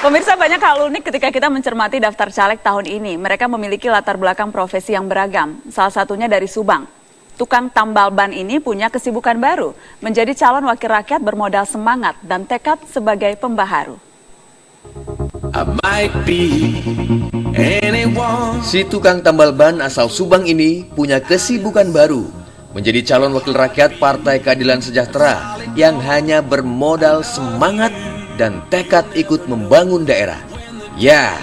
Pemirsa, banyak hal unik ketika kita mencermati daftar caleg tahun ini. Mereka memiliki latar belakang profesi yang beragam. Salah satunya dari Subang. Tukang tambal ban ini punya kesibukan baru, menjadi calon wakil rakyat bermodal semangat dan tekad sebagai pembaharu. Si tukang tambal ban asal Subang ini punya kesibukan baru, menjadi calon wakil rakyat Partai Keadilan Sejahtera yang hanya bermodal semangat dan tekad ikut membangun daerah. Ya,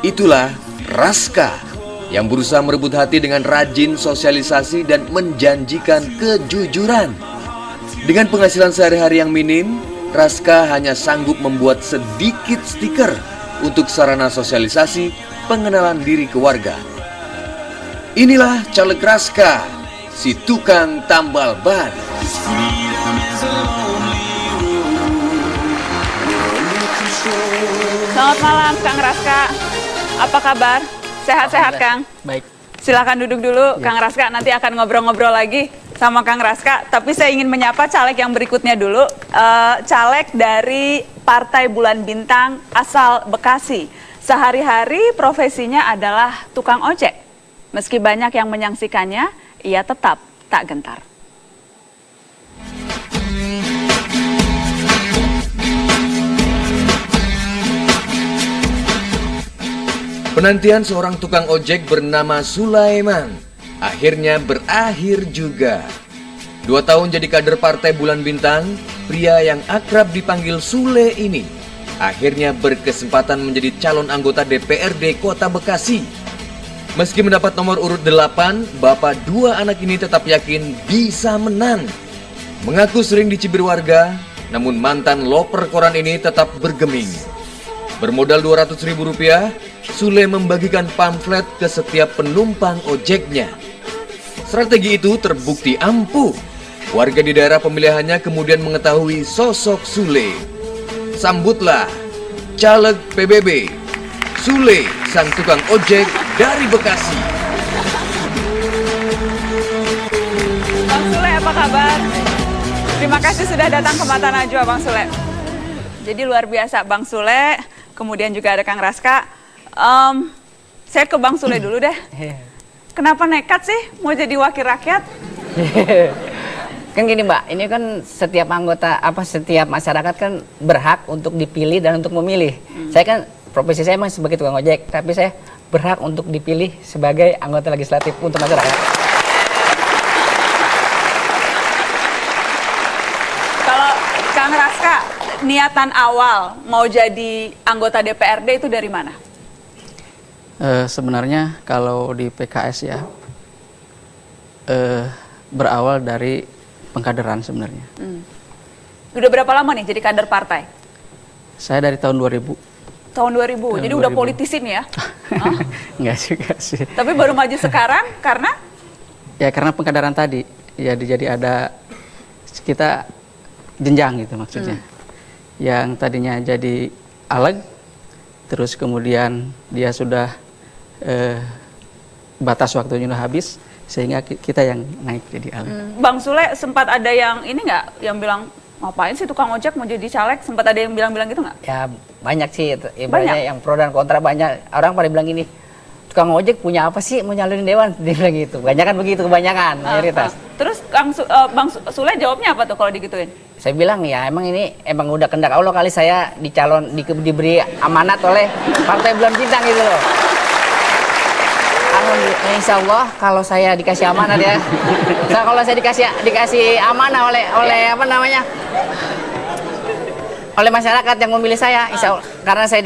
itulah Raska yang berusaha merebut hati dengan rajin sosialisasi dan menjanjikan kejujuran. Dengan penghasilan sehari-hari yang minim, Raska hanya sanggup membuat sedikit stiker untuk sarana sosialisasi pengenalan diri ke warga. Inilah caleg Raska, si tukang tambal ban. Selamat malam, Kang Raska. Apa kabar? Sehat-sehat, Kang? Baik. Silakan duduk dulu, Kang Raska. Nanti akan ngobrol-ngobrol lagi sama Kang Raska. Tapi saya ingin menyapa caleg yang berikutnya dulu. Caleg dari Partai Bulan Bintang asal Bekasi. Sehari-hari profesinya adalah tukang ojek. Meski banyak yang menyaksikannya, ia tetap tak gentar. Penantian seorang tukang ojek bernama Sulaiman akhirnya berakhir juga. 2 tahun jadi kader Partai Bulan Bintang, pria yang akrab dipanggil Sule ini akhirnya berkesempatan menjadi calon anggota DPRD Kota Bekasi. Meski mendapat nomor urut 8, bapak 2 anak ini tetap yakin bisa menang. Mengaku sering dicibir warga, namun mantan loper koran ini tetap bergeming. Bermodal Rp200.000, Sule membagikan pamflet ke setiap penumpang ojeknya. Strategi itu terbukti ampuh. Warga di daerah pemilihannya kemudian mengetahui sosok Sule. Sambutlah caleg PBB, Sule, sang tukang ojek dari Bekasi. Bang Sule, apa kabar? Terima kasih sudah datang ke Mata Najwa, Bang Sule. Jadi luar biasa, Bang Sule. Kemudian juga ada Kang Raska. Saya ke Bang Sule dulu deh. Kenapa nekat sih mau jadi wakil rakyat? Kan gini Mbak, ini kan setiap anggota, setiap masyarakat kan berhak untuk dipilih dan untuk memilih. Saya kan, profesi saya memang sebagai tukang ojek, tapi saya berhak untuk dipilih sebagai anggota legislatif untuk masyarakat. Kalau Kang Raska, niatan awal mau jadi anggota DPRD itu dari mana? Sebenarnya kalau di PKS ya berawal dari pengkaderan sebenarnya. Udah berapa lama nih jadi kader partai? Saya dari tahun 2000. Tahun 2000, jadi udah politisin ya? Enggak juga sih. Tapi baru maju sekarang karena? Ya karena pengkaderan tadi. Jadi ada kita jenjang gitu maksudnya. Yang tadinya jadi aleg, terus kemudian dia sudah batas waktunya udah habis, sehingga kita yang naik jadi aleg. Bang Sule, sempat ada yang ini nggak, yang bilang ngapain sih tukang ojek mau jadi caleg? Sempat ada yang bilang-bilang gitu nggak? Ya banyak sih, banyak yang pro dan kontra banyak. Orang pada bilang gini, tukang ojek punya apa sih mau nyalonin dewan? Dia bilang gitu. Kebanyakan mayoritas. Terus Bang Sule jawabnya apa tuh kalau digituin? Saya bilang ya emang ini udah kehendak Allah kali saya diberi amanat oleh Partai Bulan Bintang gitu loh. Alhamdulillah, insya Allah kalau saya dikasih amanat ya, kalau saya dikasih amanah oleh masyarakat yang memilih saya, insya Allah, karena saya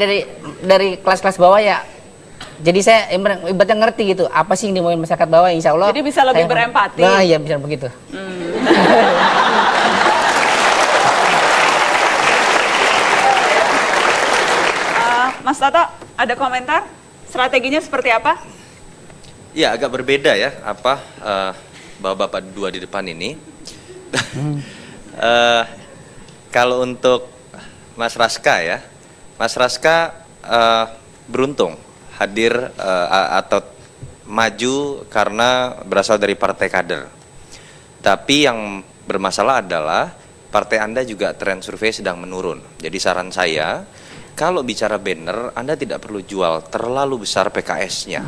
dari kelas-kelas bawah ya, jadi saya ibaratnya ngerti gitu apa sih yang dimauin masyarakat bawah, insya Allah. Jadi bisa lebih berempati. Nah iya bisa begitu. Mas Toto, ada komentar? Strateginya seperti apa? Ya agak berbeda ya bapak-bapak 2 di depan ini. Kalau untuk Mas Raska ya, Mas Raska beruntung hadir atau maju karena berasal dari partai kader. Tapi yang bermasalah adalah partai Anda juga tren survei sedang menurun. Jadi saran saya, kalau bicara banner, Anda tidak perlu jual terlalu besar PKS-nya.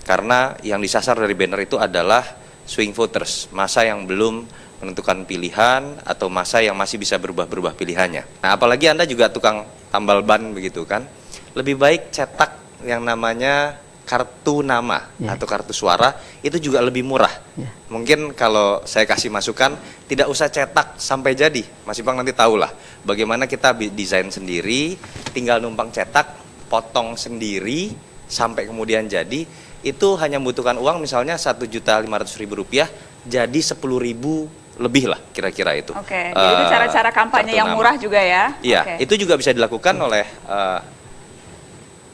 Karena yang disasar dari banner itu adalah swing voters, masa yang belum menentukan pilihan atau masa yang masih bisa berubah-berubah pilihannya. Nah, apalagi Anda juga tukang tambal ban begitu kan. Lebih baik cetak yang namanya kartu nama atau kartu suara, itu juga lebih murah. Mungkin kalau saya kasih masukan, tidak usah cetak sampai jadi. Mas Ipang nanti tahulah bagaimana kita desain sendiri, tinggal numpang cetak, potong sendiri sampai kemudian jadi. Itu hanya membutuhkan uang misalnya Rp1.500.000, jadi 10.000 lebih lah kira-kira itu. Oke, jadi itu cara-cara kampanye yang murah juga ya? Iya, itu juga bisa dilakukan oleh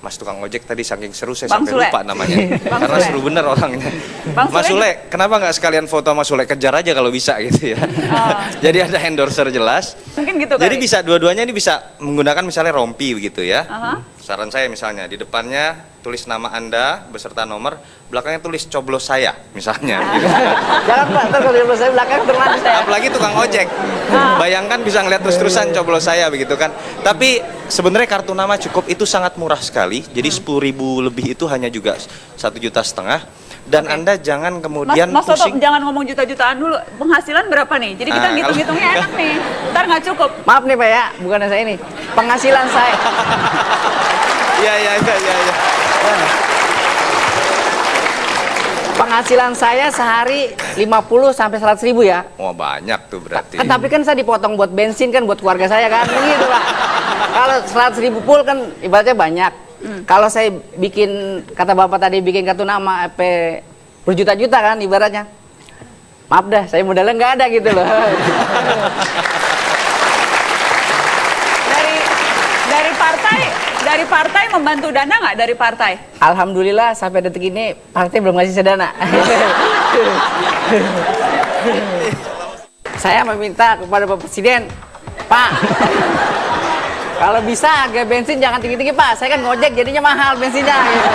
Mas tukang ojek tadi, saking seru saya Bang sampai Sule. lupa namanya. Bang Karena Sule. seru bener orangnya. Bang Mas Sule. Sule, kenapa nggak sekalian foto Mas Sule, kejar aja kalau bisa gitu ya. Jadi ada endorser jelas. Mungkin gitu Jadi kali. bisa dua-duanya ini bisa menggunakan misalnya rompi begitu ya. Aha. Saran saya misalnya di depannya tulis nama Anda beserta nomor, belakangnya tulis coblos saya misalnya. Gitu. Jangan Pak, ntar kalau saya belakang terlalu saya. Apalagi tukang ojek, bayangkan bisa ngeliat terus-terusan coblos saya begitu kan. Tapi sebenarnya kartu nama cukup, itu sangat murah sekali. Jadi 10.000 lebih itu hanya juga 1,5 juta. Dan Anda jangan kemudian Mas Toto, pusing. jangan ngomong juta-jutaan dulu. Penghasilan berapa nih? Jadi kita Ah, ngitung-ngitungnya enak nih. Ntar nggak cukup. Maaf nih Pak ya, bukan saya ini. Penghasilan saya. Iya. Penghasilan saya sehari 50 sampai 100.000 ya. Wah, banyak tuh berarti. Kan tapi kan saya dipotong buat bensin kan, buat keluarga saya kan, gitu Pak. Kalau 100.000 full kan ibaratnya banyak. Kalau saya bikin, kata Bapak tadi, bikin kartu nama berjuta-juta kan ibaratnya. Maaf dah, saya modalnya nggak ada gitu loh. Dari partai membantu dana nggak dari partai? Alhamdulillah sampai detik ini partai belum ngasih saya dana. Saya meminta kepada Bapak Presiden, Pak, kalau bisa harga bensin jangan tinggi-tinggi Pak. Saya kan ngojek jadinya mahal bensinnya. Gitu.